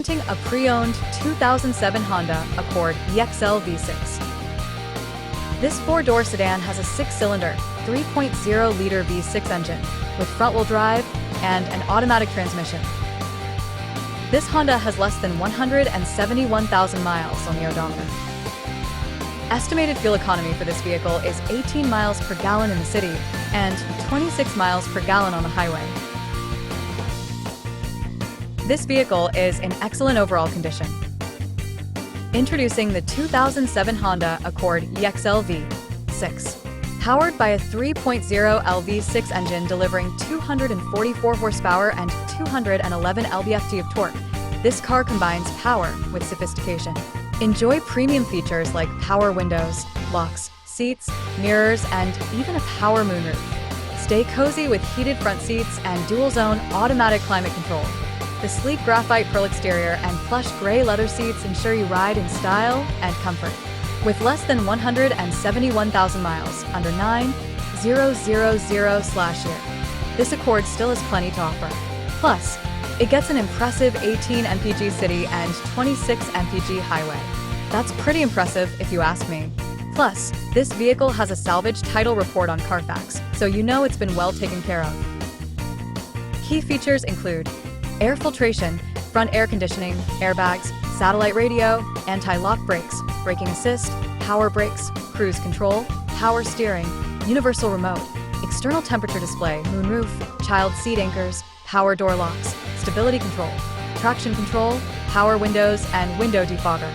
A pre-owned 2007 Honda Accord EXL V6. This four-door sedan has a six-cylinder, 3.0-liter V6 engine with front-wheel drive and an automatic transmission. This Honda has less than 171,000 miles on the odometer. Estimated fuel economy for this vehicle is 18 miles per gallon in the city and 26 miles per gallon on the highway. This vehicle is in excellent overall condition. Introducing the 2007 Honda Accord EXL V6. Powered by a 3.0 V6 engine delivering 244 horsepower and 211 lb-ft of torque, this car combines power with sophistication. Enjoy premium features like power windows, locks, seats, mirrors, and even a power moonroof. Stay cozy with heated front seats and dual-zone automatic climate control. The sleek Graphite Pearl exterior and plush gray leather seats ensure you ride in style and comfort. With less than 171,000 miles, under 9,000/year, this Accord still has plenty to offer. Plus, it gets an impressive 18 mpg city and 26 mpg highway. That's pretty impressive if you ask me. Plus, this vehicle has a salvage title report on Carfax, so you know it's been well taken care of. Key features include air filtration, front air conditioning, airbags, satellite radio, anti-lock brakes, braking assist, power brakes, cruise control, power steering, universal remote, external temperature display, moonroof, child seat anchors, power door locks, stability control, traction control, power windows, and window defogger.